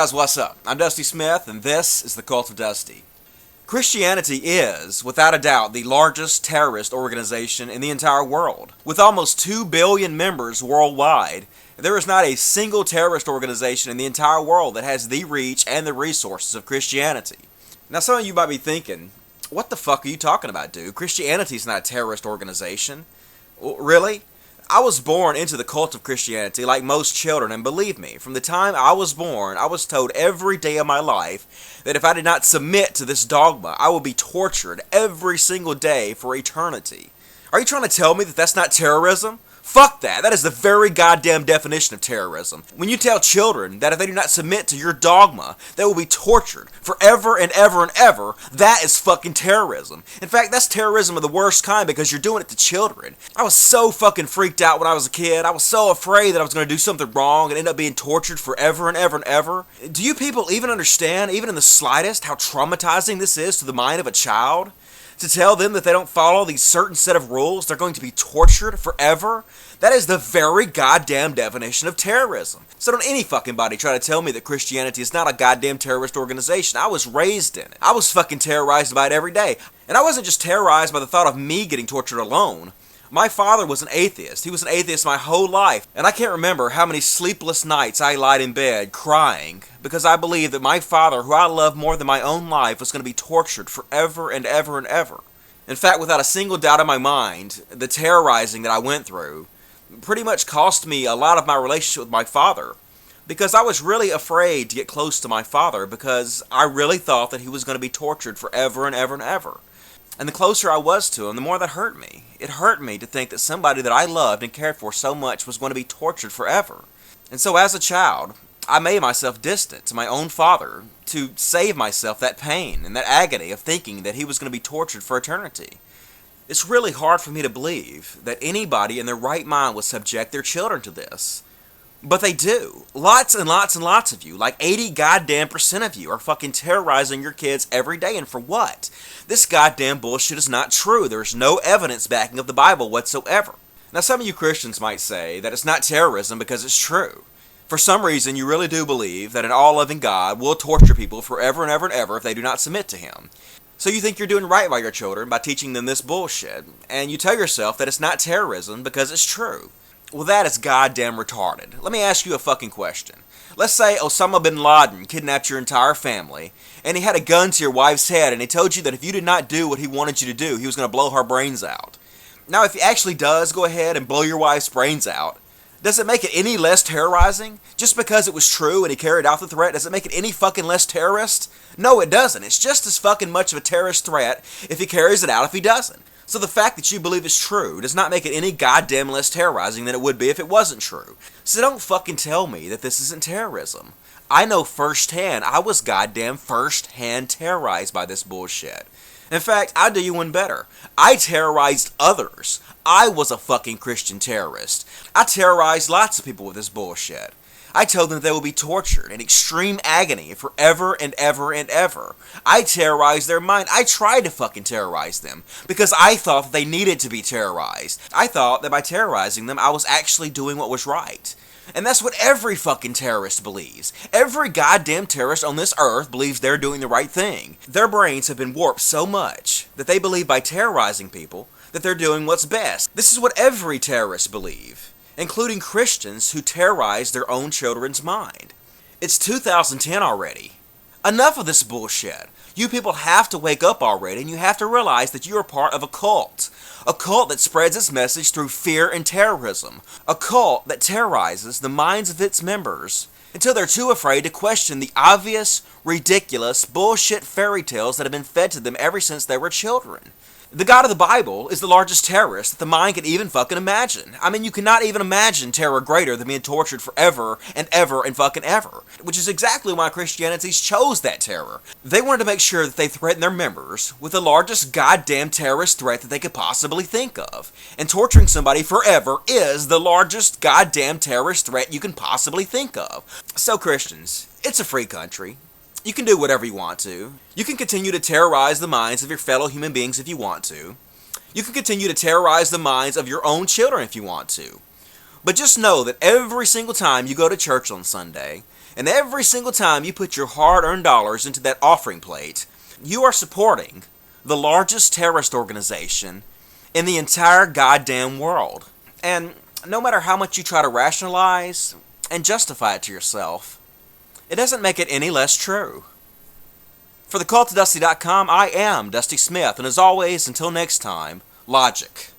guys, what's up? I'm Dusty Smith, and this is the Cult of Dusty. Christianity is, without a doubt, the largest terrorist organization in the entire world. With almost 2 billion members worldwide, there is not a single terrorist organization in the entire world that has the reach and the resources of Christianity. Now, some of you might be thinking, what the fuck are you talking about, dude? Christianity is not a terrorist organization. Really? I was born into the cult of Christianity like most children, and believe me, from the time I was born, I was told every day of my life that if I did not submit to this dogma, I would be tortured every single day for eternity. Are you trying to tell me that that's not terrorism? Fuck that. That is the very goddamn definition of terrorism. When you tell children that if they do not submit to your dogma, they will be tortured forever and ever and ever, that is fucking terrorism. In fact, that's terrorism of the worst kind because you're doing it to children. I was so fucking freaked out when I was a kid. I was so afraid that I was going to do something wrong and end up being tortured forever and ever and ever. Do you people even understand, even in the slightest, how traumatizing this is to the mind of a child? To tell them that they don't follow these certain set of rules, they're going to be tortured forever? That is the very goddamn definition of terrorism. So don't any fucking body try to tell me that Christianity is not a goddamn terrorist organization. I was raised in it. I was fucking terrorized by it every day. And I wasn't just terrorized by the thought of me getting tortured alone. My father was an atheist. He was an atheist my whole life. And I can't remember how many sleepless nights I lied in bed crying because I believed that my father, who I loved more than my own life, was going to be tortured forever and ever and ever. In fact, without a single doubt in my mind, the terrorizing that I went through pretty much cost me a lot of my relationship with my father because I was really afraid to get close to my father because I really thought that he was going to be tortured forever and ever and ever. And the closer I was to him, the more that hurt me. It hurt me to think that somebody that I loved and cared for so much was going to be tortured forever. And so as a child, I made myself distant to my own father to save myself that pain and that agony of thinking that he was going to be tortured for eternity. It's really hard for me to believe that anybody in their right mind would subject their children to this. But they do. Lots and lots and lots of you, like 80 goddamn % of you, are fucking terrorizing your kids every day, and for what? This goddamn bullshit is not true. There's no evidence backing up the Bible whatsoever. Now, some of you Christians might say that it's not terrorism because it's true. For some reason, you really do believe that an all-loving God will torture people forever and ever and ever if they do not submit to Him. So you think you're doing right by your children by teaching them this bullshit, and you tell yourself that it's not terrorism because it's true. Well, that is goddamn retarded. Let me ask you a fucking question. Let's say Osama bin Laden kidnapped your entire family, and he had a gun to your wife's head, and he told you that if you did not do what he wanted you to do, he was going to blow her brains out. Now, if he actually does go ahead and blow your wife's brains out, does it make it any less terrorizing? Just because it was true and he carried out the threat, does it make it any fucking less terrorist? No, it doesn't. It's just as fucking much of a terrorist threat if he carries it out if he doesn't. So the fact that you believe is true does not make it any goddamn less terrorizing than it would be if it wasn't true. So don't fucking tell me that this isn't terrorism. I know firsthand, I was goddamn firsthand terrorized by this bullshit. In fact, I'll do you one better. I terrorized others. I was a fucking Christian terrorist. I terrorized lots of people with this bullshit. I told them they will be tortured in extreme agony forever and ever and ever. I terrorized their mind. I tried to fucking terrorize them because I thought that they needed to be terrorized. I thought that by terrorizing them, I was actually doing what was right. And that's what every fucking terrorist believes. Every goddamn terrorist on this earth believes they're doing the right thing. Their brains have been warped so much that they believe by terrorizing people that they're doing what's best. This is what every terrorist believes, including Christians who terrorize their own children's mind. It's 2010 already. Enough of this bullshit. You people have to wake up already, and you have to realize that you are part of a cult. A cult that spreads its message through fear and terrorism. A cult that terrorizes the minds of its members until they're too afraid to question the obvious, ridiculous, bullshit fairy tales that have been fed to them ever since they were children. The God of the Bible is the largest terrorist that the mind can even fucking imagine. I mean, you cannot even imagine terror greater than being tortured forever and ever and fucking ever. Which is exactly why Christianity chose that terror. They wanted to make sure that they threatened their members with the largest goddamn terrorist threat that they could possibly think of. And torturing somebody forever is the largest goddamn terrorist threat you can possibly think of. So Christians, it's a free country. You can do whatever you want to. You can continue to terrorize the minds of your fellow human beings if you want to. You can continue to terrorize the minds of your own children if you want to. But just know that every single time you go to church on Sunday, and every single time you put your hard-earned dollars into that offering plate, you are supporting the largest terrorist organization in the entire goddamn world. And no matter how much you try to rationalize and justify it to yourself, it doesn't make it any less true. For thecultofdusty.com, I am Dusty Smith, and as always, until next time, logic.